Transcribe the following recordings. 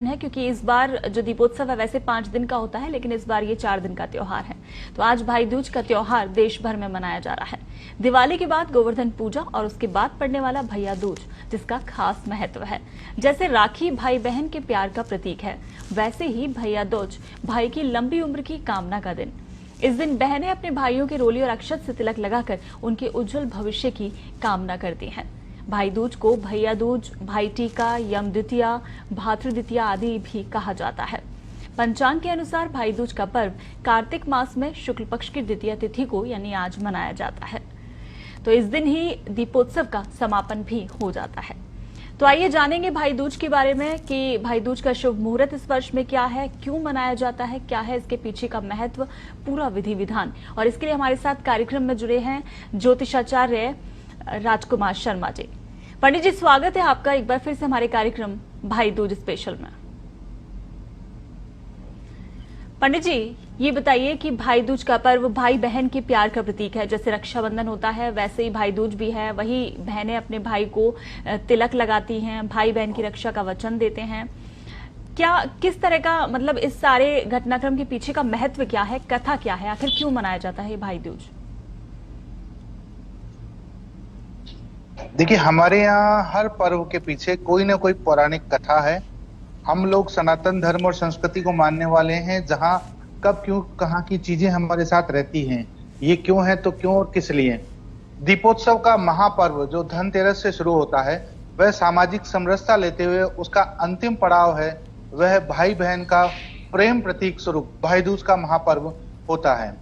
है क्योंकि इस बार जो दीपोत्सव है वैसे 5 दिन का होता है, लेकिन इस बार ये 4 दिन का त्योहार है। तो आज भाई दूज का त्योहार देश भर में मनाया जा रहा है। दिवाली के बाद गोवर्धन पूजा और उसके बाद पड़ने वाला भैया दूज, जिसका खास महत्व है। जैसे राखी भाई बहन के प्यार का प्रतीक है, वैसे ही भैया दूज भाई की लंबी उम्र की कामना का दिन। इस दिन बहनें अपने भाइयों के रोली और अक्षत से तिलक लगाकर उनके उज्जवल भविष्य की कामना करती हैं। भाई दूज को भैया दूज, भाई टीका, यम द्वितीया, भातृ द्वितीया आदि भी कहा जाता है। पंचांग के अनुसार भाई दूज का पर्व कार्तिक मास में शुक्ल पक्ष की द्वितीया तिथि को यानी आज मनाया जाता है। तो इस दिन ही दीपोत्सव का समापन भी हो जाता है। तो आइए जानेंगे भाई दूज के बारे में कि भाई दूज का शुभ मुहूर्त इस वर्ष में क्या है, क्यों मनाया जाता है, क्या है इसके पीछे का महत्व, पूरा विधि विधान। और इसके लिए हमारे साथ कार्यक्रम में जुड़े हैं ज्योतिषाचार्य राजकुमार शर्मा जी। पंडित जी, स्वागत है आपका एक बार फिर से हमारे कार्यक्रम भाई दूज स्पेशल में। पंडित जी, ये बताइए कि भाई दूज का पर्व भाई बहन के प्यार का प्रतीक है। जैसे रक्षाबंधन होता है वैसे ही भाई दूज भी है। वही बहनें अपने भाई को तिलक लगाती हैं, भाई बहन की रक्षा का वचन देते हैं। क्या किस तरह का मतलब इस सारे घटनाक्रम के पीछे का महत्व क्या है, कथा क्या है, आखिर क्यों मनाया जाता है ये भाई दूज? देखिए, हमारे यहाँ हर पर्व के पीछे कोई ना कोई पौराणिक कथा है। हम लोग सनातन धर्म और संस्कृति को मानने वाले हैं, जहाँ कब क्यों कहाँ की चीजें हमारे साथ रहती हैं, ये क्यों है तो क्यों और किस लिए। दीपोत्सव का महापर्व जो धनतेरस से शुरू होता है, वह सामाजिक समरसता लेते हुए उसका अंतिम पड़ाव है, वह भाई बहन का प्रेम प्रतीक स्वरूप भाई दूज का महापर्व होता है।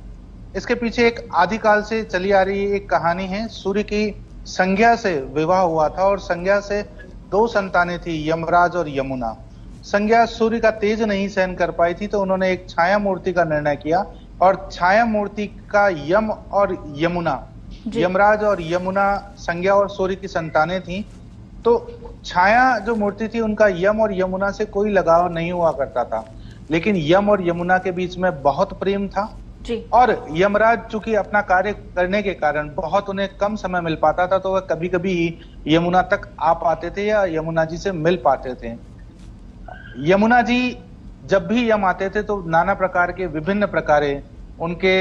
इसके पीछे एक आदिकाल से चली आ रही एक कहानी है। सूर्य की संज्ञा से विवाह हुआ था और संज्ञा से 2 संतानें थी, यमराज और यमुना। संज्ञा सूर्य का तेज नहीं सहन कर पाई थी, तो उन्होंने एक छाया मूर्ति का निर्णय किया और छाया मूर्ति का यम और यमुना, यमराज और यमुना संज्ञा और सूर्य की संतानें थी। तो छाया जो मूर्ति थी, उनका यम और यमुना से कोई लगाव नहीं हुआ करता था, लेकिन यम और यमुना के बीच में बहुत प्रेम था। और यमराज चूंकि अपना कार्य करने के कारण बहुत उन्हें कम समय मिल पाता था, तो वह कभी कभी ही यमुना तक आ पाते थे या यमुना जी से मिल पाते थे। यमुना जी जब भी यम आते थे तो नाना प्रकार के विभिन्न प्रकारे उनके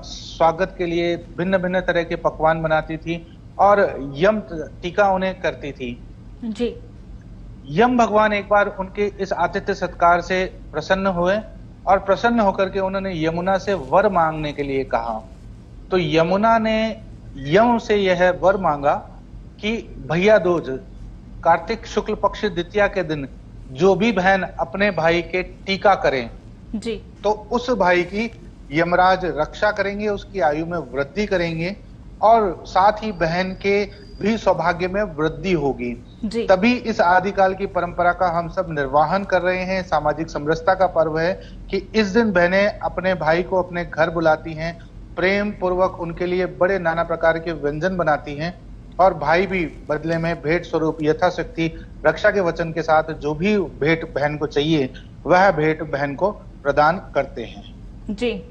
स्वागत के लिए भिन्न भिन्न तरह के पकवान बनाती थी और यम टीका उन्हें करती थी जी। यम भगवान एक बार उनके इस आतिथ्य सत्कार से प्रसन्न हुए और प्रसन्न होकर के उन्होंने यमुना से वर मांगने के लिए कहा। तो यमुना ने यम से यह वर मांगा कि भैया दूज कार्तिक शुक्ल पक्ष द्वितीया के दिन जो भी बहन अपने भाई के टीका करें जी, तो उस भाई की यमराज रक्षा करेंगे, उसकी आयु में वृद्धि करेंगे और साथ ही बहन के भी सौभाग्य में वृद्धि होगी। तभी इस आदिकाल की परंपरा का हम सब निर्वाहन कर रहे हैं। सामाजिक समरसता का पर्व है कि इस दिन बहनें अपने भाई को अपने घर बुलाती हैं, प्रेम पूर्वक उनके लिए बड़े नाना प्रकार के व्यंजन बनाती हैं और भाई भी बदले में भेंट स्वरूप यथाशक्ति रक्षा के वचन के साथ जो भी भेंट बहन को चाहिए वह भेंट बहन को प्रदान करते हैं जी।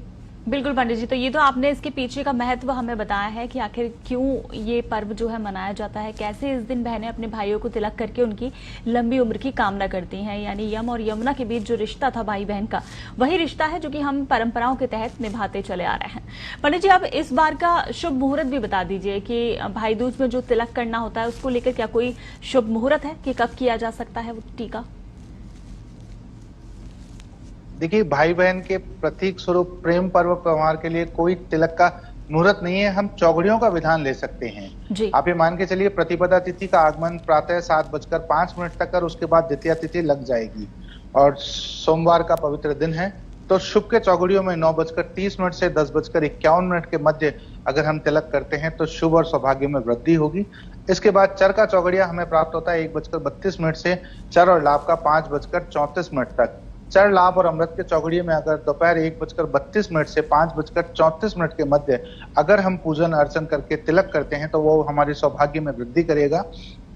बिल्कुल पंडित जी, तो ये तो आपने इसके पीछे का महत्व हमें बताया है कि आखिर क्यों ये पर्व जो है मनाया जाता है, कैसे इस दिन बहनें अपने भाइयों को तिलक करके उनकी लंबी उम्र की कामना करती हैं। यानी यम और यमुना के बीच जो रिश्ता था भाई बहन का, वही रिश्ता है जो कि हम परंपराओं के तहत निभाते चले आ रहे हैं। पंडित जी, आप इस बार का शुभ मुहूर्त भी बता दीजिए कि भाई दूज में जो तिलक करना होता है उसको लेकर क्या कोई शुभ मुहूर्त है कि कब किया जा सकता है वो टीका? देखिए, भाई बहन के प्रतीक स्वरूप प्रेम पर्व त्योहार के लिए कोई तिलक का मुहूर्त नहीं है। हम चौघड़ियों का विधान ले सकते हैं। आप ये मान के चलिए, प्रतिपदा तिथि का आगमन प्रातः 7:05 तक और उसके बाद द्वितीया तिथि लग जाएगी और सोमवार का पवित्र दिन है। तो शुभ के चौघड़ियों में 9:30 से 10:51 के मध्य अगर हम तिलक करते हैं तो शुभ और सौभाग्य में वृद्धि होगी। इसके बाद चर का चौघड़िया हमें प्राप्त होता है 1:32 से चर और लाभ का 5:34 तक। चर लाभ और अमृत के चौघड़िए में अगर दोपहर 1:32 से 5:34 के मध्य अगर हम पूजन अर्चन करके तिलक करते हैं तो वो हमारे सौभाग्य में वृद्धि करेगा।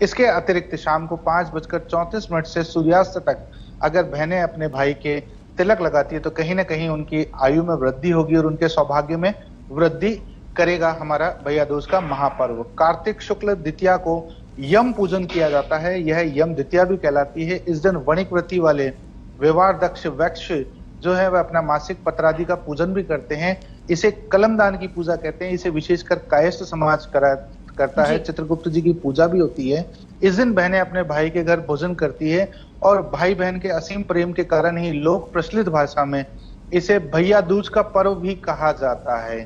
इसके अतिरिक्त शाम को 5:34 से सूर्यास्त तक अगर बहनें अपने भाई के तिलक लगाती है तो कहीं ना कहीं उनकी आयु में वृद्धि होगी और उनके सौभाग्य में वृद्धि करेगा हमारा भैया दूज का महापर्व। कार्तिक शुक्ल द्वितीया को यम पूजन किया जाता है, यह यम द्वितीया भी कहलाती है। इस दिन वणिक वृत्ति वाले व्यवहार दक्ष वैक्ष जो है वह अपना मासिक पत्रादि का पूजन भी करते हैं। इसे कलमदान की पूजा कहते हैं। इसे विशेषकर कायस्थ समाज करता है। चित्रगुप्त जी की पूजा भी होती है। इस दिन बहनें अपने भाई के घर भोजन करती है और भाई बहन के असीम प्रेम के कारण ही लोक प्रचलित भाषा में इसे भैया दूज का पर्व भी कहा जाता है।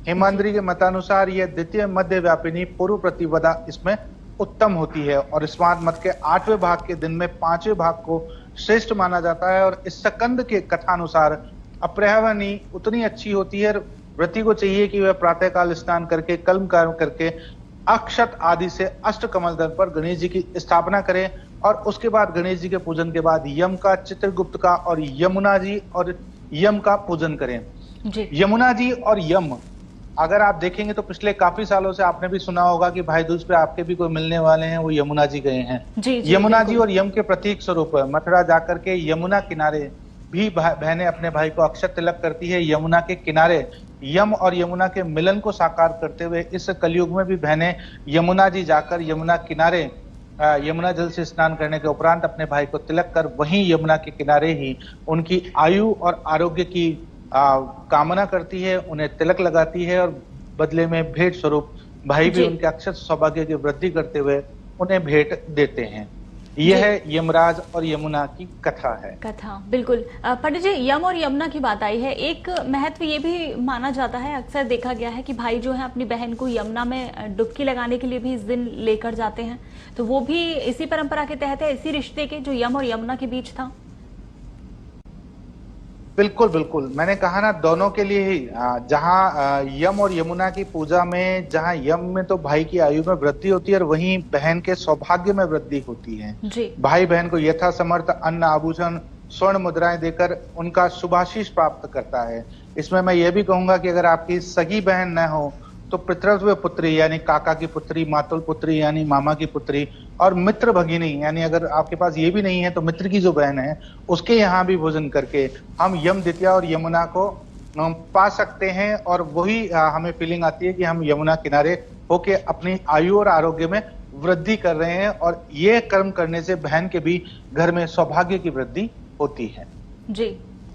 हेमाद्रि के मतानुसार यह द्वितीय मध्य व्यापिनी पूर्व प्रतिपदा इसमें उत्तम होती है और स्मार्त मत के 8वें भाग के दिन में 5वें भाग को श्रेष्ठ माना जाता है। और इस स्कंद के कथानुसार अप्रहवनी उतनी अच्छी होती है। व्रती को चाहिए कि वह प्रातःकाल स्नान करके कल्म कर्म करके अक्षत आदि से अष्ट कमल दल पर गणेश जी की स्थापना करें और उसके बाद गणेश जी के पूजन के बाद यम का, चित्रगुप्त का और यमुना जी और यम का पूजन करें। यमुना जी और यम अगर आप देखेंगे तो पिछले काफी सालों से आपने भी सुना होगा कि भाई दूज पे आपके भी कोई मिलने वाले हैं, वो यमुना जी गए हैं। यमुना जी और यम के प्रतीक स्वरूप मथुरा जाकर के यमुना किनारे भी बहनें अपने भाई को अक्षत तिलक करती है। यमुना के किनारे यम और यमुना के मिलन को साकार करते हुए इस कलयुग में भी बहनें यमुना जी जाकर यमुना किनारे यमुना जल से स्नान करने के उपरांत अपने भाई को तिलक कर वहीं यमुना के किनारे ही उनकी आयु और आरोग्य की कामना करती है, उन्हें तिलक लगाती है और बदले में भेंट स्वरूप भाई भी उनके अक्षत सौभाग्य की वृद्धि करते हुए उन्हें भेंट देते हैं। यह है यमराज और यमुना की कथा है। बिल्कुल पंडित जी, यम और यमुना की बात आई है। एक महत्व ये भी माना जाता है, अक्सर देखा गया है कि भाई जो है अपनी बहन को यमुना में डुबकी लगाने के लिए भी इस दिन लेकर जाते हैं, तो वो भी इसी परंपरा के तहत है, इसी रिश्ते के जो यम और यमुना के बीच था। बिल्कुल बिल्कुल, मैंने कहा ना दोनों के लिए ही। जहाँ यम और यमुना की पूजा में जहाँ यम में तो भाई की आयु में वृद्धि होती है और वहीं बहन के सौभाग्य में वृद्धि होती है। भाई बहन को यथा समर्थ अन्न आभूषण स्वर्ण मुद्राएं देकर उनका शुभाशीष प्राप्त करता है। इसमें मैं ये भी कहूंगा कि अगर आपकी सगी बहन न हो तो पितृव्य पुत्री यानी काका की पुत्री, मातुल पुत्री यानी मामा की पुत्री और मित्र भगिनी यानी अगर आपके पास ये भी नहीं है तो मित्र की जो बहन है उसके यहाँ भी भोजन करके हम यम द्वितीया और यमुना को पा सकते हैं और वही हमें फीलिंग आती है कि हम यमुना किनारे होके अपनी आयु और आरोग्य में वृद्धि कर रहे हैं और ये कर्म करने से बहन के भी घर में सौभाग्य की वृद्धि होती है। जी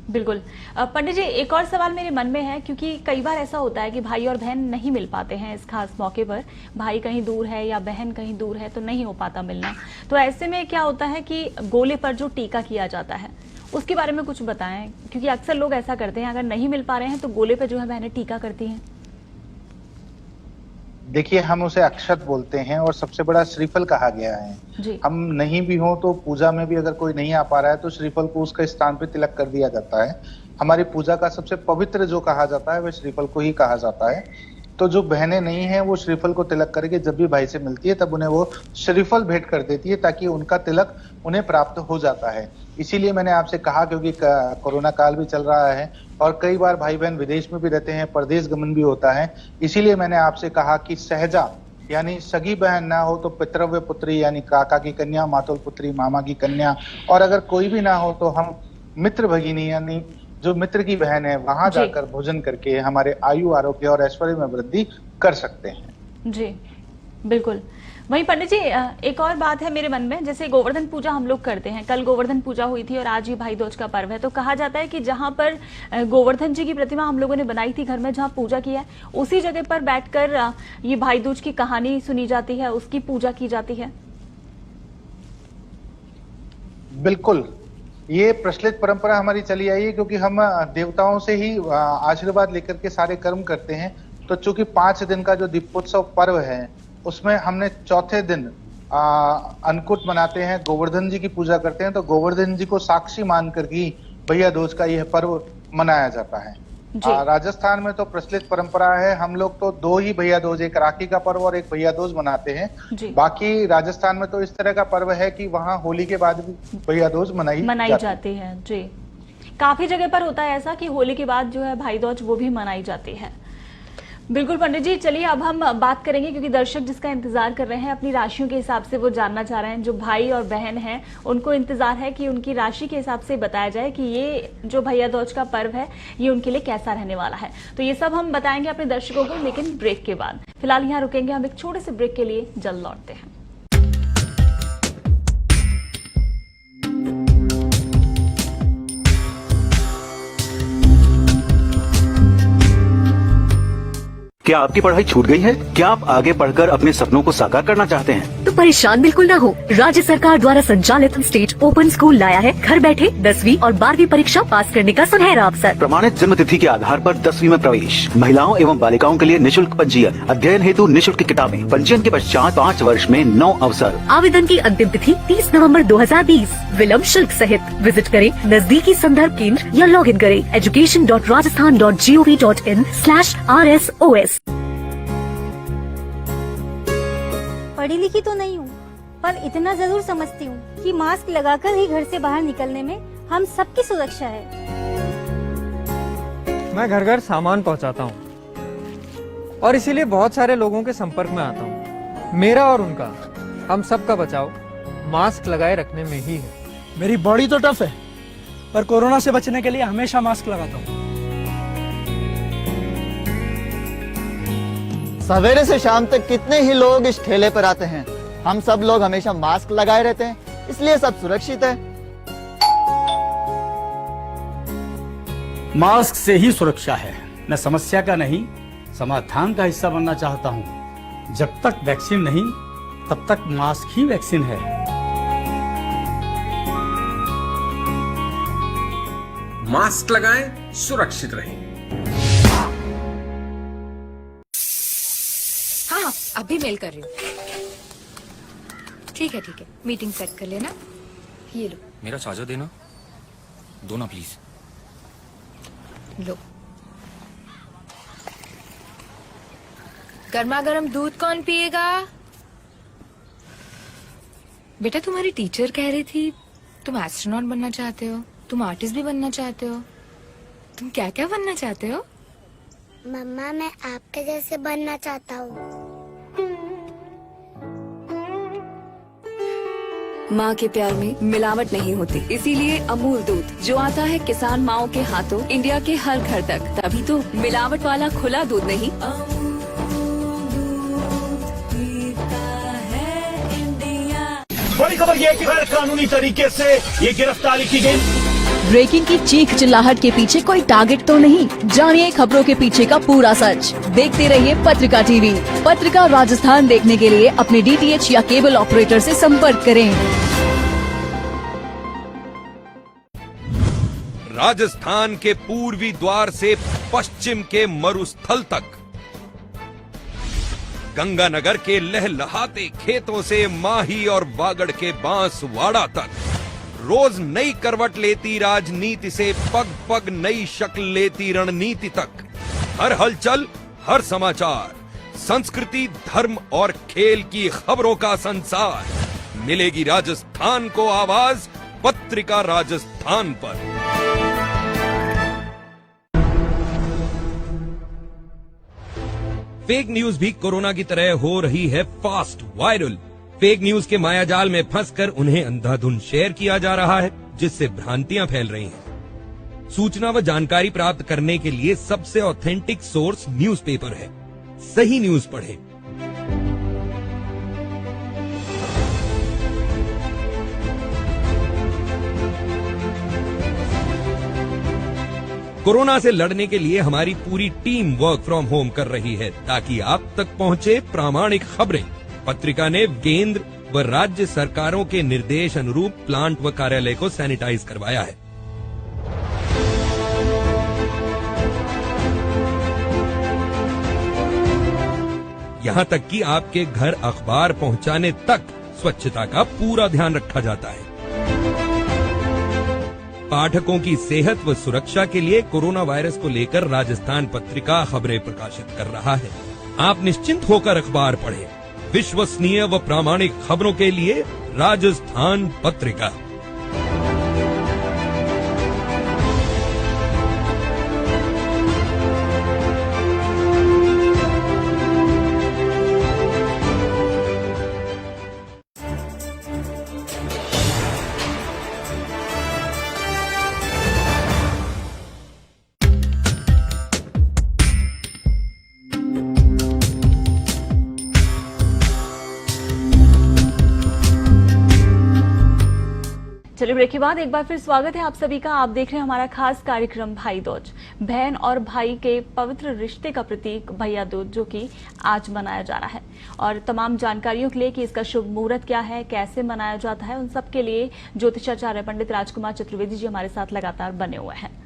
बिल्कुल। पंडित जी, एक और सवाल मेरे मन में है, क्योंकि कई बार ऐसा होता है कि भाई और बहन नहीं मिल पाते हैं इस खास मौके पर, भाई कहीं दूर है या बहन कहीं दूर है तो नहीं हो पाता मिलना, तो ऐसे में क्या होता है कि गोले पर जो टीका किया जाता है उसके बारे में कुछ बताएं, क्योंकि अक्सर लोग ऐसा करते हैं, अगर नहीं मिल पा रहे हैं तो गोले पर जो है बहनें टीका करती हैं। देखिए, हम उसे अक्षत बोलते हैं और सबसे बड़ा श्रीफल कहा गया है। हम नहीं भी हो तो पूजा में भी अगर कोई नहीं आ पा रहा है तो श्रीफल को उसके स्थान पे तिलक कर दिया जाता है। हमारी पूजा का सबसे पवित्र जो कहा जाता है वह श्रीफल को ही कहा जाता है। तो जो बहनें नहीं है वो श्रीफल को तिलक करके जब भी भाई से मिलती है तब उन्हें वो श्रीफल भेंट कर देती है ताकि उनका तिलक उन्हें प्राप्त हो जाता है। इसीलिए मैंने आपसे कहा, क्योंकि कोरोना काल भी चल रहा है और कई बार भाई बहन विदेश में भी रहते हैं, परदेश गमन भी होता है, इसीलिए मैंने आपसे कहा कि सहजा यानी सगी बहन ना हो तो पितृव्य पुत्री यानी काका की कन्या, मातुल पुत्री मामा की कन्या, और अगर कोई भी ना हो तो हम मित्र भगिनी यानी जो मित्र की बहन है वहां जाकर भोजन करके हमारे आयु आरोग्य और ऐश्वर्य में वृद्धि कर सकते हैं। जी बिल्कुल। वहीं पंडित जी, एक और बात है मेरे मन में, जैसे गोवर्धन पूजा हम लोग करते हैं, कल गोवर्धन पूजा हुई थी और आज ही भाई दूज का पर्व है, तो कहा जाता है कि जहां पर गोवर्धन जी की प्रतिमा हम लोगों ने बनाई थी घर में, जहां पूजा की है, उसी जगह पर बैठकर ये भाई दूज की कहानी सुनी जाती है, उसकी पूजा की जाती है। बिल्कुल, ये प्रचलित परंपरा हमारी चली आई है, क्योंकि हम देवताओं से ही आशीर्वाद लेकर के सारे कर्म करते हैं। तो चूंकि 5 दिन का जो दीपोत्सव पर्व है उसमें हमने चौथे दिन अन्नकूट मनाते हैं, गोवर्धन जी की पूजा करते हैं, तो गोवर्धन जी को साक्षी मानकर ही भैया दूज का यह पर्व मनाया जाता है। राजस्थान में तो प्रचलित परंपरा है, हम लोग तो 2 ही भैया दूज, एक राखी का पर्व और एक भैया दूज मनाते हैं। बाकी राजस्थान में तो इस तरह का पर्व है कि वहाँ होली के बाद भी भैया दूज मनाई जाती है। जी, काफी जगह पर होता है ऐसा कि होली के बाद जो है भाई दूज वो भी मनाई जाती है। बिल्कुल पंडित जी, चलिए अब हम बात करेंगे, क्योंकि दर्शक जिसका इंतजार कर रहे हैं अपनी राशियों के हिसाब से, वो जानना चाह रहे हैं, जो भाई और बहन हैं उनको इंतजार है कि उनकी राशि के हिसाब से बताया जाए कि ये जो भैया दूज का पर्व है ये उनके लिए कैसा रहने वाला है। तो ये सब हम बताएंगे अपने दर्शकों को, लेकिन ब्रेक के बाद। फिलहाल यहाँ रुकेंगे हम एक छोटे से ब्रेक के लिए, जल्द लौटते हैं। क्या आपकी पढ़ाई छूट गई है? क्या आप आगे पढ़कर अपने सपनों को साकार करना चाहते हैं? तो परेशान बिल्कुल ना हो। राज्य सरकार द्वारा संचालित स्टेट ओपन स्कूल लाया है घर बैठे 10वीं और 12वीं परीक्षा पास करने का सुनहरा अवसर। प्रमाणित जन्म तिथि के आधार पर 10वीं में प्रवेश, महिलाओं एवं बालिकाओं के लिए निशुल्क पंजीयन, अध्ययन हेतु निशुल्क किताबें, पंजीयन के पश्चात 5 वर्ष में 9 अवसर। आवेदन की अंतिम तिथि 30 नवंबर 2020 विलम्ब शुल्क सहित। विजिट करें नजदीकी संदर्भ केंद्र या लॉग इन करें education.rajasthan.gov.in/RSOS। पढ़ी लिखी तो नहीं हूँ, पर इतना जरूर समझती हूँ कि मास्क लगाकर ही घर से बाहर निकलने में हम सबकी सुरक्षा है। मैं घर घर सामान पहुँचाता हूँ और इसीलिए बहुत सारे लोगों के संपर्क में आता हूँ। मेरा और उनका, हम सबका बचाव मास्क लगाए रखने में ही है। मेरी बॉडी तो टफ है, पर कोरोना से बचने के लिए हमेशा मास्क लगाता हूँ। सवेरे से शाम तक कितने ही लोग इस ठेले पर आते हैं। हम सब लोग हमेशा मास्क लगाए रहते हैं, इसलिए सब सुरक्षित है। मास्क से ही सुरक्षा है। मैं समस्या का नहीं, समाधान का हिस्सा बनना चाहता हूँ। जब तक वैक्सीन नहीं, तब तक मास्क ही वैक्सीन है। मास्क लगाएं, सुरक्षित रहें। हाँ, अभी मेल कर रही हूँ। ठीक है, मीटिंग सेट कर लेना। ये लो। मेरा चार्जर देना, दो ना प्लीज। लो। गर्मा गर्म दूध कौन पिएगा? बेटा, तुम्हारी टीचर कह रही थी तुम एस्ट्रोनॉट बनना चाहते हो, तुम आर्टिस्ट भी बनना चाहते हो। तुम क्या क्या बनना चाहते हो? मम्मा, मैं आपके जैसे बनना चाहता हूँ। माँ के प्यार में मिलावट नहीं होती, इसीलिए अमूल दूध जो आता है किसान माओ के हाथों इंडिया के हर घर तक, तभी तो मिलावट वाला खुला दूध नहीं। बड़ी खबर यह है कि गैर कानूनी तरीके से ये गिरफ्तारी की गई। ब्रेकिंग की चीख चिल्लाहट के पीछे कोई टारगेट तो नहीं। जानिए खबरों के पीछे का पूरा सच। देखते रहिए पत्रिका टीवी। पत्रिका राजस्थान देखने के लिए अपने DTH या केबल ऑपरेटर से संपर्क करें। राजस्थान के पूर्वी द्वार से पश्चिम के मरुस्थल तक, गंगानगर के लहलहाते खेतों से माही और बागड़ के बांसवाड़ा तक, रोज नई करवट लेती राजनीति से पग पग नई शक्ल लेती रणनीति तक, हर हलचल, हर समाचार, संस्कृति, धर्म और खेल की खबरों का संसार। मिलेगी राजस्थान को आवाज पत्रिका राजस्थान पर। फेक न्यूज भी कोरोना की तरह हो रही है फास्ट वायरल। फेक न्यूज के मायाजाल में फंसकर उन्हें अंधाधुंध शेयर किया जा रहा है, जिससे भ्रांतियां फैल रही हैं। सूचना व जानकारी प्राप्त करने के लिए सबसे ऑथेंटिक सोर्स न्यूज़पेपर है। सही न्यूज पढ़ें। कोरोना से लड़ने के लिए हमारी पूरी टीम वर्क फ्रॉम होम कर रही है, ताकि आप तक पहुंचे प्रामाणिक खबरें। पत्रिका ने केंद्र व राज्य सरकारों के निर्देश अनुरूप प्लांट व कार्यालय को सैनिटाइज करवाया है। यहां तक कि आपके घर अखबार पहुंचाने तक स्वच्छता का पूरा ध्यान रखा जाता है। पाठकों की सेहत व सुरक्षा के लिए कोरोना वायरस को लेकर राजस्थान पत्रिका खबरें प्रकाशित कर रहा है। आप निश्चिंत होकर अखबार पढ़ें। विश्वसनीय व प्रामाणिक खबरों के लिए राजस्थान पत्रिका। चलिए ब्रेक के बाद एक बार फिर स्वागत है आप सभी का। आप देख रहे हैं हमारा खास कार्यक्रम भाई दूज। बहन और भाई के पवित्र रिश्ते का प्रतीक भैया दूज जो कि आज मनाया जा रहा है, और तमाम जानकारियों के लिए कि इसका शुभ मुहूर्त क्या है, कैसे मनाया जाता है, उन सब के लिए ज्योतिषाचार्य पंडित राजकुमार चतुर्वेदी जी हमारे साथ लगातार बने हुए हैं।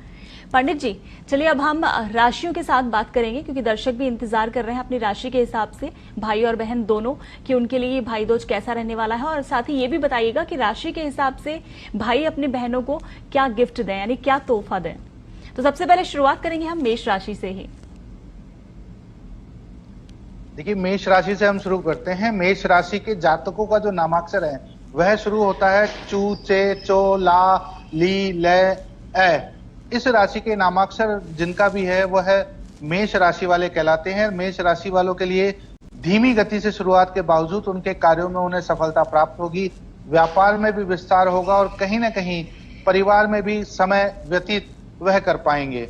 पंडित जी, चलिए अब हम राशियों के साथ बात करेंगे, क्योंकि दर्शक भी इंतजार कर रहे हैं अपनी राशि के हिसाब से, भाई और बहन दोनों, कि उनके लिए ये भाई दूज कैसा रहने वाला है। और साथ ही ये भी बताइएगा कि राशि के हिसाब से भाई अपनी बहनों को क्या गिफ्ट दें, यानी क्या तोहफा दें। तो सबसे पहले शुरुआत करेंगे हम मेष राशि से ही। देखिए, मेष राशि से हम शुरू करते हैं। मेष राशि के जातकों का जो नामाक्षर है वह शुरू होता है चू, चे, चो, ला, ली, ले, ए। इस राशि के नामाक्षर जिनका भी है वह मेष राशि वाले कहलाते हैं। मेष राशि वालों के लिए धीमी गति से शुरुआत के बावजूद उनके कार्यों में उन्हें सफलता प्राप्त होगी, व्यापार में भी विस्तार होगा और कहीं ना कहीं परिवार में भी समय व्यतीत वह कर पाएंगे।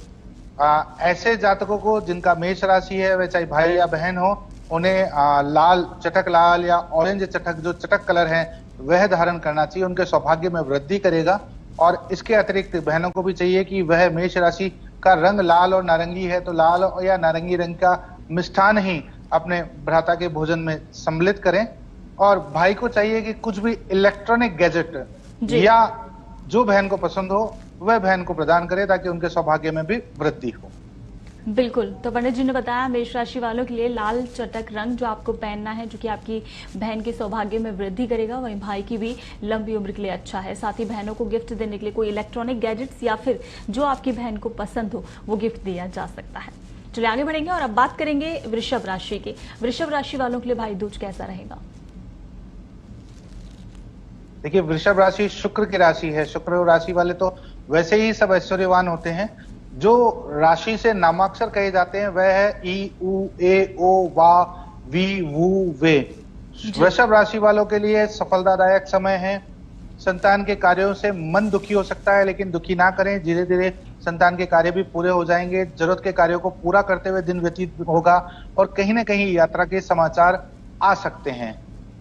ऐसे जातकों को जिनका मेष राशि है, वह चाहे भाई या बहन हो, उन्हें लाल चटक लाल या ऑरेंज चटक जो चटक कलर है वह धारण करना चाहिए। उनके सौभाग्य में वृद्धि करेगा। और इसके अतिरिक्त बहनों को भी चाहिए कि वह मेष राशि का रंग लाल और नारंगी है तो लाल या नारंगी रंग का मिष्ठान ही अपने भ्राता के भोजन में सम्मिलित करें। और भाई को चाहिए कि कुछ भी इलेक्ट्रॉनिक गैजेट या जो बहन को पसंद हो वह बहन को प्रदान करे, ताकि उनके सौभाग्य में भी वृद्धि हो। बिल्कुल, तो पंडित जी ने बताया मेष राशि वालों के लिए लाल चटक रंग जो आपको पहनना है, जो कि आपकी बहन के सौभाग्य में वृद्धि करेगा, वहीं भाई की भी लंबी उम्र के लिए अच्छा है। साथ ही बहनों को गिफ्ट देने के लिए कोई इलेक्ट्रॉनिक गैजेट्स या फिर जो आपकी बहन को पसंद हो वो गिफ्ट दिया जा सकता है। चलिए आगे बढ़ेंगे और अब बात करेंगे वृषभ राशि की। वृषभ राशि वालों के लिए भाई दूज कैसा रहेगा? देखिए, वृषभ राशि शुक्र की राशि है। शुक्र राशि वाले तो वैसे ही सब ऐश्वर्यवान होते हैं। जो राशि से नामाक्षर कहे जाते हैं वह है ई, उ, ए, ओ, वा, वी, वु, वे। वृषभ राशि वालों के लिए सफलतादायक समय है। संतान के कार्यों से मन दुखी हो सकता है, लेकिन दुखी ना करें, धीरे धीरे संतान के कार्य भी पूरे हो जाएंगे। जरूरत के कार्यों को पूरा करते हुए दिन व्यतीत होगा और कहीं ना कहीं यात्रा के समाचार आ सकते हैं।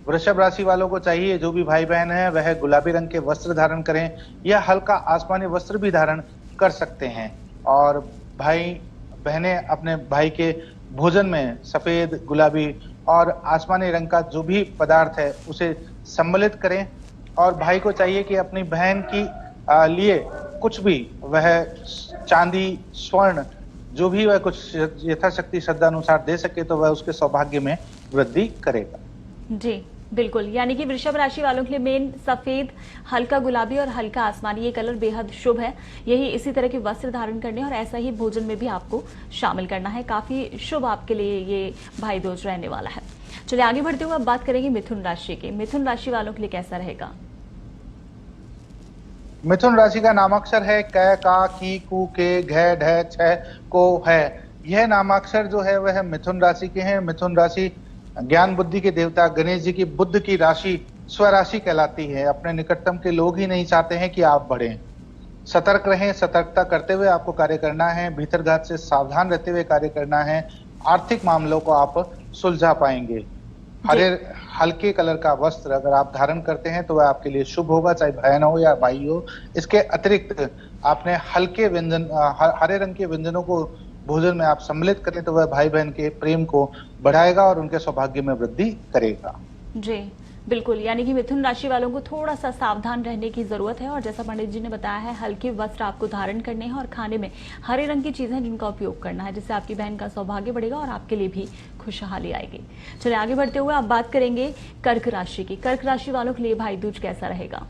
वृषभ राशि वालों को चाहिए, जो भी भाई बहन है वह गुलाबी रंग के वस्त्र धारण करें या हल्का आसमानी वस्त्र भी धारण कर सकते हैं। और भाई बहनें अपने भाई के भोजन में सफेद, गुलाबी और आसमानी रंग का जो भी पदार्थ है उसे सम्मिलित करें। और भाई को चाहिए कि अपनी बहन की लिए कुछ भी वह चांदी, स्वर्ण जो भी वह कुछ यथाशक्ति श्रद्धा अनुसार दे सके तो वह उसके सौभाग्य में वृद्धि करेगा। जी बिल्कुल, यानी कि वृषभ राशि वालों के लिए मेन सफेद, हल्का गुलाबी और हल्का आसमानी ये कलर बेहद शुभ है। यही इसी तरह के वस्त्र धारण करने और ऐसा ही भोजन में भी आपको शामिल करना है। काफी शुभ आपके लिए ये भाई दूज रहने वाला है। चलिए आगे बढ़ते हुए अब बात करेंगे मिथुन राशि की। मिथुन राशि वालों के लिए कैसा रहेगा? मिथुन राशि का नामाक्षर है क, का, की, कु, के, घ, ढ, छ, को है। यह नामाक्षर जो है वह मिथुन राशि के हैं। मिथुन राशि ज्ञान बुद्धि के देवता गणेश जी की बुद्ध की राशि स्वराशि कहलाती है। अपने निकटतम के लोग ही नहीं चाहते हैं कि आप बढ़ें। सतर्क रहें, सतर्कता करते हुए आपको कार्य करना है। भीतरघात से सावधान रहते हुए कार्य करना है। आर्थिक मामलों को आप सुलझा पाएंगे। हल्के कलर का वस्त्र अगर आप धारण करते हैं तो वह आपके लिए शुभ होगा, चाहे बहन हो या भाई हो। इसके अतिरिक्त आपने हल्के व्यंजन, हरे रंग के व्यंजनों को भोजन में आप सम्मिलित करें तो वह भाई बहन के प्रेम को बढ़ाएगा और उनके सौभाग्य में वृद्धि करेगा। जी बिल्कुल, यानी कि मिथुन राशि वालों को थोड़ा सा सावधान रहने की जरूरत है। और जैसा पंडित जी ने बताया है, हल्के वस्त्र आपको धारण करने हैं और खाने में हरे रंग की चीजें जिनका उपयोग करना है, जिससे आपकी बहन का सौभाग्य बढ़ेगा और आपके लिए भी खुशहाली आएगी। चलिए आगे बढ़ते हुए अब बात करेंगे कर्क राशि की। कर्क राशि वालों के लिए भाई दूज कैसा रहेगा?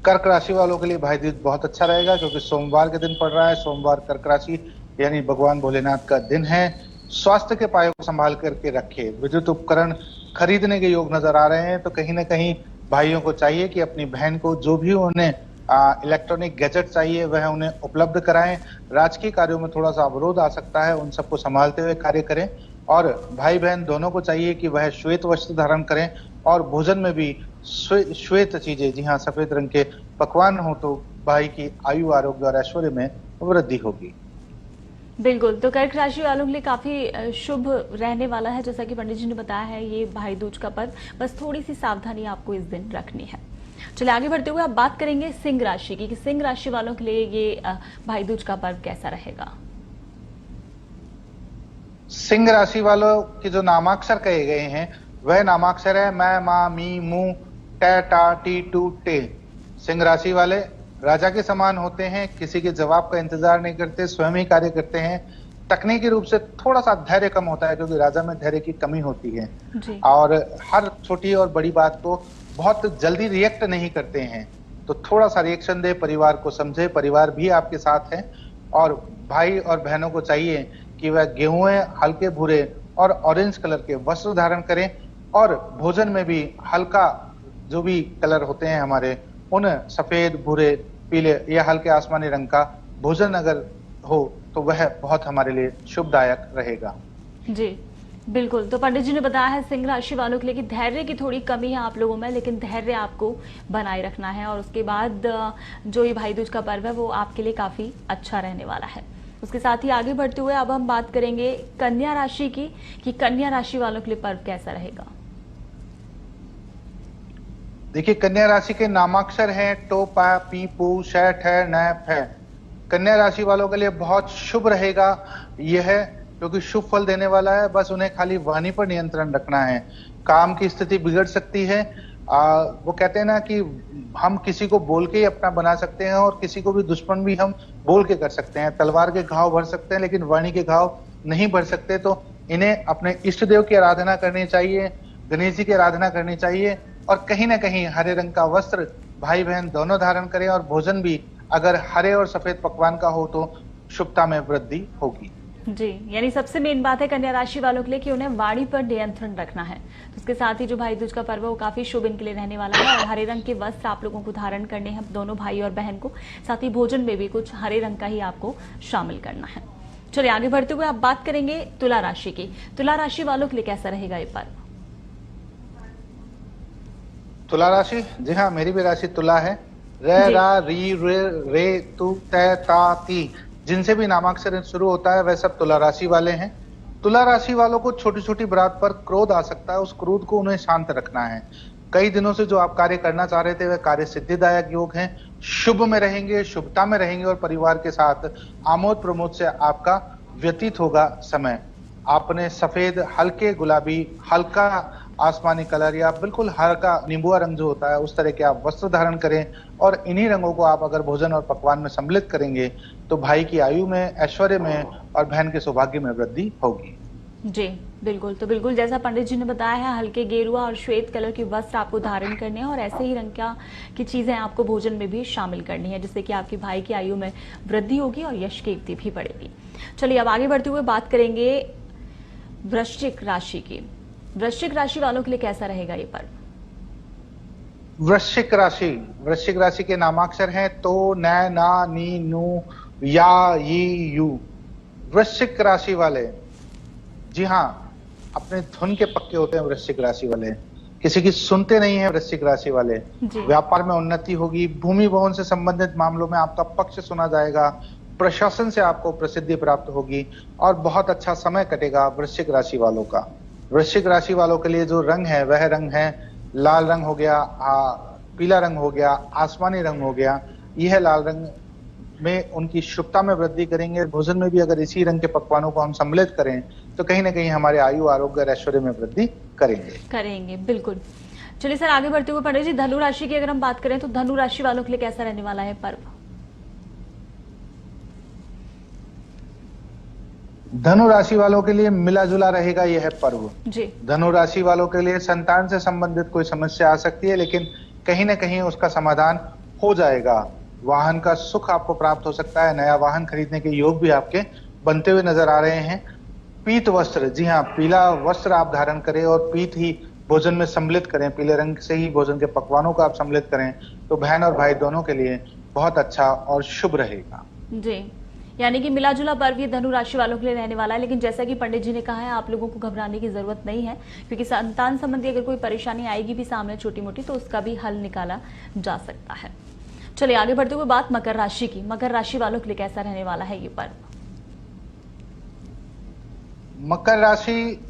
कर्क राशि वालों के लिए भाई दूज बहुत अच्छा रहेगा, क्योंकि सोमवार के दिन पड़ रहा है। सोमवार कर्क राशि यानी भगवान भोलेनाथ का दिन है। स्वास्थ्य के पायों को संभाल करके रखे। विद्युत उपकरण खरीदने के योग नजर आ रहे हैं, तो कहीं ना कहीं भाइयों को चाहिए कि अपनी बहन को जो भी उन्हें इलेक्ट्रॉनिक गैजेट चाहिए वह उन्हें उपलब्ध कराएं। राजकीय कार्यों में थोड़ा सा अवरोध आ सकता है, उन सबको संभालते हुए कार्य करें। और भाई बहन दोनों को चाहिए कि वह श्वेत वस्त्र धारण करें और भोजन में भी श्वेत चीजें, जी हाँ, सफेद रंग के पकवान हो तो भाई की आयु, आरोग्य और ऐश्वर्य में वृद्धि होगी। बिल्कुल, तो कर्क राशि वालों के लिए काफी शुभ रहने वाला है। जैसा कि पंडित जी ने बताया है, ये भाई दूज का पर्व, बस थोड़ी सी सावधानी आपको इस दिन रखनी है। चलिए आगे बढ़ते हुए अब बात करेंगे सिंह राशि की कि सिंह राशि वालों के लिए ये भाई दूज का पर्व कैसा रहेगा। सिंह राशि वालों के जो नामाक्षर कहे गए हैं वह नामाक्षर है मैं, मा, मी, मू, टे, टा, टी, टू, टे। सिंह राशि वाले राजा के समान होते हैं, किसी के जवाब का इंतजार नहीं करते, स्वयं ही कार्य करते हैं। तकनीकी रूप से थोड़ा सा धैर्य कम होता है क्योंकि राजा में धैर्य की कमी होती है जी। और हर छोटी और बड़ी बात को बहुत जल्दी रिएक्ट नहीं करते हैं, तो थोड़ा सा रिएक्शन दे, परिवार को समझे, परिवार भी आपके साथ है। और भाई और बहनों को चाहिए कि वह गेहूं हल्के भूरे और ऑरेंज कलर के वस्त्र धारण करें और भोजन में भी हल्का जो भी कलर होते हैं हमारे, उन सफेद, भूरे, पीले या हल्के आसमानी रंग का भोजन अगर हो तो वह बहुत हमारे लिए शुभदायक रहेगा। जी बिल्कुल। तो पंडित जी ने बताया है सिंह राशि वालों के लिए कि धैर्य की थोड़ी कमी है आप लोगों में, लेकिन धैर्य आपको बनाए रखना है और उसके बाद जो ये भाई दूज का पर्व है वो आपके लिए काफी अच्छा रहने वाला है। उसके साथ ही आगे बढ़ते हुए अब हम बात करेंगे कन्या राशि की कि कन्या राशि वालों के लिए पर्व कैसा रहेगा। देखिए, कन्या राशि के नामाक्षर हैं टो, पा, पी, पू, शैठ है, नैप है। कन्या राशि वालों के लिए बहुत शुभ रहेगा यह, क्योंकि शुभ फल देने वाला है। बस उन्हें खाली वाणी पर नियंत्रण रखना है। काम की स्थिति बिगड़ सकती है। वो कहते हैं ना कि हम किसी को बोल के ही अपना बना सकते हैं और किसी को भी दुश्मन भी हम बोल के कर सकते हैं। तलवार के घाव भर सकते हैं लेकिन वाणी के घाव नहीं भर सकते। तो इन्हें अपने इष्ट देव की आराधना करनी चाहिए, गणेश जी की आराधना करनी चाहिए और कहीं ना कहीं हरे रंग का वस्त्र भाई बहन दोनों धारण करें और भोजन भी अगर हरे और सफेद पकवान का हो तो शुभता में वृद्धि होगी। जी, यानी सबसे मेन बात है कन्या राशि वालों के लिए कि उन्हें वाणी पर नियंत्रण रखना है। तो उसके साथ ही जो भाई दूज का पर्व है वो काफी शुभ इनके लिए रहने वाला है और हरे रंग के वस्त्र आप लोगों को धारण करने हैं, दोनों भाई और बहन को। साथ ही भोजन में भी कुछ हरे रंग का ही आपको शामिल करना है। चलिए आगे बढ़ते हुए आप बात करेंगे तुला राशि की। तुला राशि वालों के लिए कैसा रहेगा ये पर्व। तुला राशि, जी हाँ, मेरी भी राशि तुला है। रे, रा, री, रे, तु, ते, ता, ती, जिनसे भी नामाक्षर शुरू होता है वह सब तुला राशि वाले हैं। तुला राशि वालों को छोटी छोटी बात पर क्रोध आ सकता है, उस क्रोध को उन्हें शांत रखना है। कई दिनों से जो आप कार्य करना चाह रहे थे वह कार्य सिद्धिदायक योग हैं, शुभ में रहेंगे, शुभता में रहेंगे और परिवार के साथ आमोद प्रमोद से आपका व्यतीत होगा समय। आपने सफेद, हल्के गुलाबी, हल्का आसमानी कलर या बिल्कुल हल्का नींबुआ रंग जो होता है उस तरह के आप वस्त्र धारण करें और इन्हीं रंगों को आप अगर भोजन और पकवान में सम्मिलित करेंगे तो भाई की आयु में, ऐश्वर्य में और बहन के सौभाग्य में वृद्धि होगी। जी बिल्कुल। तो बिल्कुल जैसा पंडित जी ने बताया है, हल्के गेरुआ और श्वेत कलर के वस्त्र आपको धारण करने हैं और ऐसे ही रंग की चीजें आपको भोजन में भी शामिल करनी है, जिससे कि आपकी भाई की आयु में वृद्धि होगी और यश कीर्ति भी बढ़ेगी। चलिए अब आगे बढ़ते हुए बात करेंगे वृश्चिक राशि की। वृश्चिक राशि वालों के लिए कैसा रहेगा ये पर्व। वृश्चिक राशि के नामाक्षर हैं तो, न, ना, नी, नू, या, यी, यू। वृश्चिक राशि वाले, जी हाँ, अपने धुन के पक्के होते हैं वृश्चिक राशि वाले, किसी की सुनते नहीं है वृश्चिक राशि वाले। व्यापार में उन्नति होगी, भूमि भवन से संबंधित मामलों में आपका पक्ष सुना जाएगा, प्रशासन से आपको प्रसिद्धि प्राप्त होगी और बहुत अच्छा समय कटेगा वृश्चिक राशि वालों का। वृश्चिक राशि वालों के लिए जो रंग है वह रंग है लाल रंग हो गया, पीला रंग हो गया, आसमानी रंग हो गया। यह लाल रंग में उनकी शुभता में वृद्धि करेंगे। भोजन में भी अगर इसी रंग के पकवानों को हम सम्मिलित करें तो कहीं ना कहीं हमारे आयु, आरोग्य और ऐश्वर्य में वृद्धि करेंगे। बिल्कुल। चलिए सर आगे बढ़ते हुए पंडित जी, धनु राशि की अगर हम बात करें तो धनु राशि वालों के लिए कैसा रहने वाला है पर्व। धनु राशि वालों के लिए मिला जुला रहेगा यह पर्व जी। धनु राशि वालों के लिए संतान से संबंधित कोई समस्या आ सकती है, लेकिन कहीं ना कहीं उसका समाधान हो जाएगा। वाहन का सुख आपको प्राप्त हो सकता है, नया वाहन खरीदने के योग भी आपके बनते हुए नजर आ रहे हैं। पीत वस्त्र, जी हाँ, पीला वस्त्र आप धारण करें और पीत ही भोजन में सम्मिलित करें, पीले रंग से ही भोजन के पकवानों को आप सम्मिलित करें तो बहन और भाई दोनों के लिए बहुत अच्छा और शुभ रहेगा। जी, यानी कि मिला जुला पर्व ये धनु राशि वालों के लिए रहने वाला है। लेकिन जैसा कि पंडित जी ने कहा है, आप लोगों को घबराने की जरूरत नहीं है, क्योंकि संतान संबंधी अगर कोई परेशानी आएगी भी सामने छोटी मोटी तो उसका भी हल निकाला जा सकता है। चलिए आगे बढ़ते हुए बात मकर राशि की। मकर राशि वालों के लिए कैसा रहने वाला है ये पर्व। मकर राशि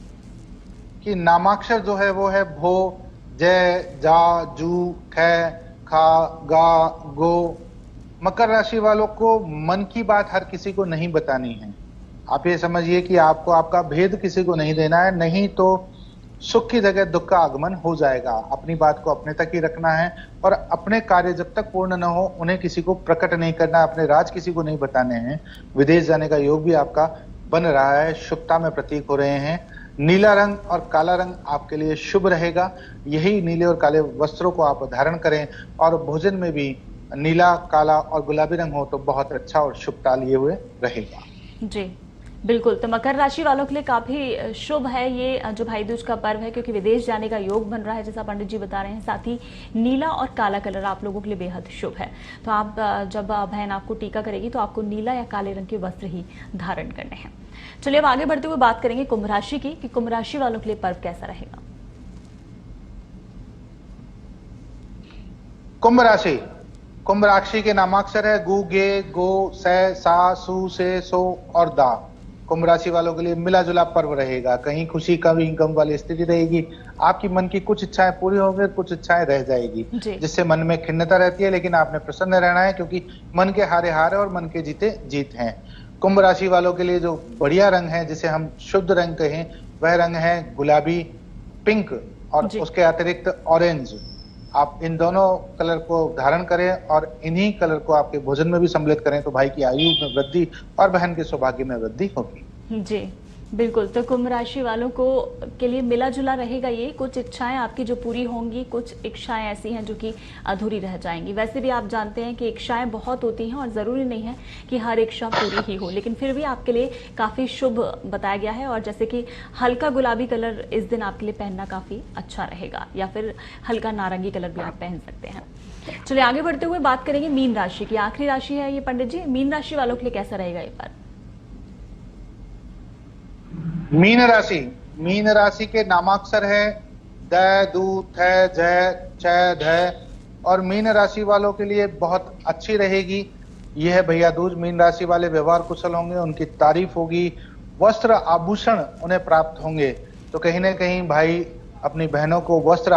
की नामाक्षर जो है वो है भो, जय, जा, जू, ख, ख, खा, गा, गो। मकर राशि वालों को मन की बात हर किसी को नहीं बतानी है। आप ये समझिए कि आपको आपका भेद किसी को नहीं देना है, नहीं तो सुख की जगह दुख का आगमन हो जाएगा। अपनी बात को अपने तक ही रखना है और अपने कार्य जब तक पूर्ण न हो उन्हें किसी को प्रकट नहीं करना, अपने राज किसी को नहीं बताने हैं। विदेश जाने का योग भी आपका बन रहा है, शुभता में प्रतीक हो रहे हैं। नीला रंग और काला रंग आपके लिए शुभ रहेगा। यही नीले और काले वस्त्रों को आप धारण करें और भोजन में भी नीला, काला और गुलाबी रंग हो तो बहुत अच्छा और शुभता लिए हुए रहेगा। जी बिल्कुल, तो मकर राशि वालों के लिए काफी शुभ है ये जो भाई दूज का पर्व है, क्योंकि विदेश जाने का योग बन रहा है जैसा पंडित जी बता रहे हैं। साथ ही नीला और काला कलर आप लोगों के लिए बेहद शुभ है। तो आप जब बहन आपको टीका करेगी तो आपको नीला या काले रंग के वस्त्र ही धारण करने हैं। चलिए अब आगे बढ़ते हुए बात करेंगे कुंभ राशि की कि कुंभ राशि वालों के लिए पर्व कैसा रहेगा। कुंभ राशि के नामाक्षर है गु, गे, गो, से, सा, सु, से, सो और दा। कुंभ राशि वालों के लिए मिला जुला पर्व रहेगा। कहीं खुशी कभी गम वाली स्थिति रहेगी। आपकी मन की कुछ इच्छाएं पूरी होंगी, कुछ इच्छाएं रह जाएगी, जिससे मन में खिन्नता रहती है, लेकिन आपने प्रसन्न रहना है क्योंकि मन के हारे हार और मन के जीते जीत हैं। कुंभ राशि वालों के लिए जो बढ़िया रंग है, जिसे हम शुद्ध रंग कहें, वह रंग है गुलाबी, पिंक और उसके अतिरिक्त ऑरेंज। आप इन दोनों कलर को धारण करें और इन्हीं कलर को आपके भोजन में भी सम्मिलित करें तो भाई की आयु में वृद्धि और बहन के सौभाग्य में वृद्धि होगी। जी बिल्कुल, तो कुंभ राशि वालों को के लिए मिला जुला रहेगा ये। कुछ इच्छाएं आपकी जो पूरी होंगी, कुछ इच्छाएं ऐसी हैं जो कि अधूरी रह जाएंगी। वैसे भी आप जानते हैं कि इच्छाएं बहुत होती हैं और जरूरी नहीं है कि हर इच्छा पूरी ही हो, लेकिन फिर भी आपके लिए काफी शुभ बताया गया है। और जैसे कि हल्का गुलाबी कलर इस दिन आपके लिए पहनना काफी अच्छा रहेगा, या फिर हल्का नारंगी कलर भी आप पहन सकते हैं। चलिए आगे बढ़ते हुए बात करेंगे मीन राशि की। आखिरी राशि है ये पंडित जी, मीन राशि वालों के लिए कैसा रहेगा ये पर्व। मीन राशि के नामाक्षर है द, दू, थ, ज, च, ध और मीन राशि वालों के लिए बहुत अच्छी रहेगी। यह है भैया दूज। मीन राशि वाले व्यवहार कुशल होंगे, उनकी तारीफ होगी, वस्त्र आभूषण उन्हें प्राप्त होंगे। तो कहीं ना कहीं भाई अपनी बहनों को वस्त्र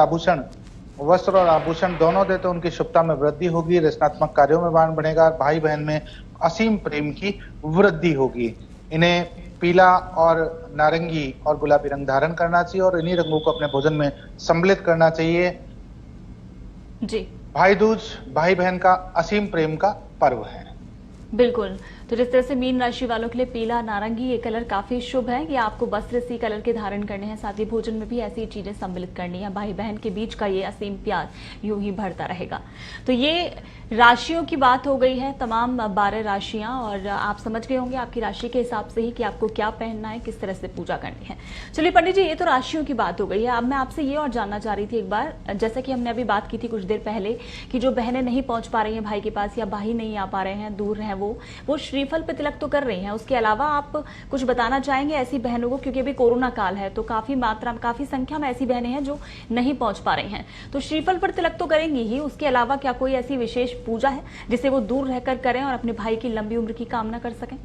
और आभूषण दोनों दे तो उनकी शुभता में वृद्धि होगी, रचनात्मक कार्यों में बाण बढ़ेगा, भाई बहन में असीम प्रेम की वृद्धि होगी। इन्हें पीला और नारंगी और गुलाबी रंग धारण करना चाहिए और इन्हीं रंगों को अपने भोजन में सम्मिलित करना चाहिए। जी, भाई दूज भाई बहन का असीम प्रेम का पर्व है। बिल्कुल, तो जिस तरह से मीन राशि वालों के लिए पीला, नारंगी ये कलर काफी शुभ है कि आपको वस्त्र इसी कलर के धारण करने हैं। साथ ही भोजन में भी ऐसी चीजें सम्मिलित करनी है। भाई बहन के बीच का ये असीम प्यार यूं ही बढ़ता रहेगा। तो ये राशियों की बात हो गई है, तमाम 12 राशियां, और आप समझ गए होंगे आपकी राशि के हिसाब से ही कि आपको क्या पहनना है, किस तरह से पूजा करनी है। चलिए पंडित जी, ये तो राशियों की बात हो गई है। अब मैं आपसे ये और जानना चाह रही थी एक बार, जैसा कि हमने अभी बात की थी कुछ देर पहले कि जो बहनें नहीं पहुंच पा रही हैं भाई के पास या भाई नहीं आ पा रहे हैं, दूर हैं, वो श्रीफल पे तिलक तो कर रही हैं। उसके अलावा आप कुछ बताना चाहेंगे ऐसी बहनों को, क्योंकि अभी कोरोना काल है तो काफी संख्या में ऐसी बहनें हैं जो नहीं पहुंच पा रही हैं, तो श्रीफल पर तिलक तो करेंगी ही, उसके अलावा क्या कोई ऐसी विशेष पूजा है जिसे वो दूर रहकर करें और अपने भाई की लंबी उम्र की कामना कर सकें।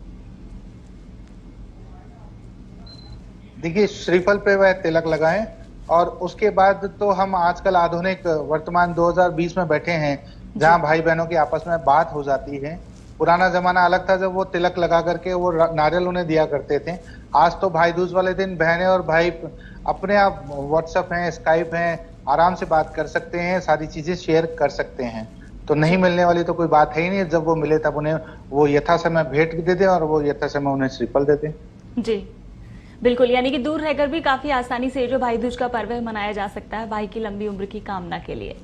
देखिए, श्रीफल पे वह तिलक लगाएं और उसके बाद तो हम आजकल आधुनिक वर्तमान 2020 में बैठे हैं जहां भाई बहनों की आपस में बात हो जाती है। पुराना जमाना अलग था जब वो तिलक लगा करके वो नारियल उन्हें दिया करते थे। आज तो भाई दूज वाले दिन बहनें और भाई अपने आप व्हाट्सएप हैं, स्काइप हैं, आराम से बात कर सकते हैं, सारी चीजें शेयर कर सकते हैं। तो नहीं मिलने वाली तो कोई बात है ही नहीं। जब वो मिले तब उन्हें वो यथा समय भेंट दे दें और वो यथा समय उन्हें श्रीफल दे दें। जी बिल्कुल, यानी कि दूर रहकर भी काफी आसानी से जो भाई दूज का पर्व है मनाया जा सकता है भाई की लंबी उम्र की कामना के लिए।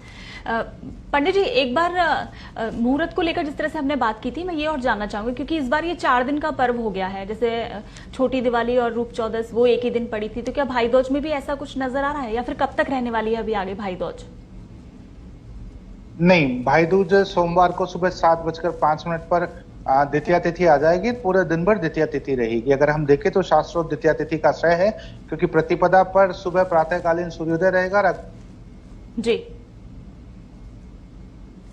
पंडित जी, एक बार मुहूर्त को लेकर जिस तरह से हमने बात की थी, मैं ये और जानना चाहूंगी क्योंकि इस बार ये 4 दिन का पर्व हो गया है। जैसे छोटी दिवाली और रूप चौदस वो एक ही दिन पड़ी थी, तो क्या भाई दूज में भी ऐसा कुछ नजर आ रहा है या फिर कब तक रहने वाली है अभी आगे भाई दूज? नहीं, भाई दूज सोमवार को सुबह 7:05 पर द्वितीया तिथि आ जाएगी। पूरे दिन भर द्वितीया तिथि रहेगी। अगर हम देखें तो शास्त्रों द्वितीया तिथि का श्रेय है क्योंकि प्रतिपदा पर सुबह प्रातःकालीन सूर्योदय रहेगा। जी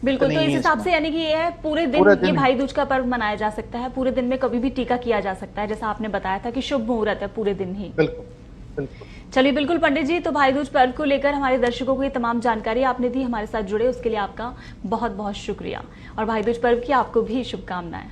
बिल्कुल, तो इस हिसाब से यानी कि ये है पूरे दिन ये भाई दूज का पर्व मनाया जा सकता है। पूरे दिन में कभी भी टीका किया जा सकता है, जैसा आपने बताया था कि शुभ मुहूर्त है पूरे दिन ही। बिल्कुल चलिए बिल्कुल पंडित जी, तो भाई दूज पर्व को लेकर हमारे दर्शकों को ये तमाम जानकारी आपने दी, हमारे साथ जुड़े उसके लिए आपका बहुत बहुत शुक्रिया और भाई दूज पर्व की आपको भी शुभकामनाएं।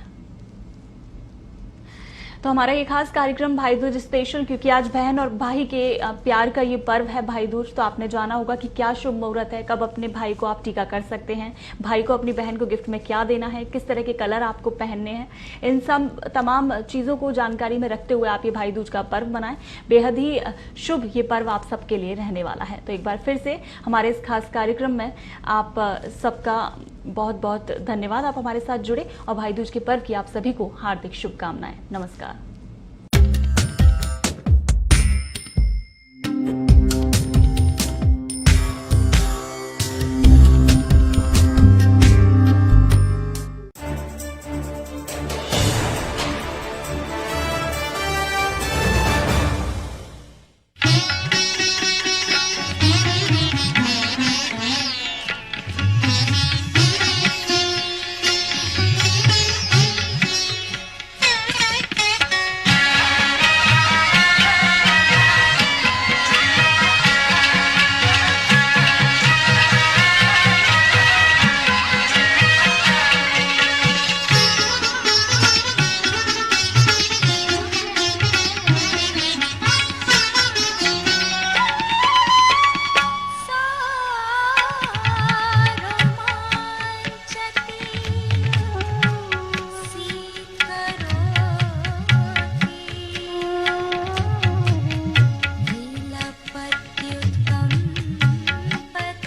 तो हमारा ये खास कार्यक्रम भाई दूज स्पेशल, क्योंकि आज बहन और भाई के प्यार का ये पर्व है भाई दूज। तो आपने जाना होगा कि क्या शुभ मुहूर्त है, कब अपने भाई को आप टीका कर सकते हैं, भाई को अपनी बहन को गिफ्ट में क्या देना है, किस तरह के कलर आपको पहनने हैं, इन सब तमाम चीज़ों को जानकारी में रखते हुए आप ये भाई दूज का पर्व मनाएं। बेहद ही शुभ ये पर्व आप सबके लिए रहने वाला है। तो एक बार फिर से हमारे इस खास कार्यक्रम में आप सबका बहुत बहुत धन्यवाद, आप हमारे साथ जुड़े और भाई दूज के पर्व की आप सभी को हार्दिक शुभकामनाएं। नमस्कार।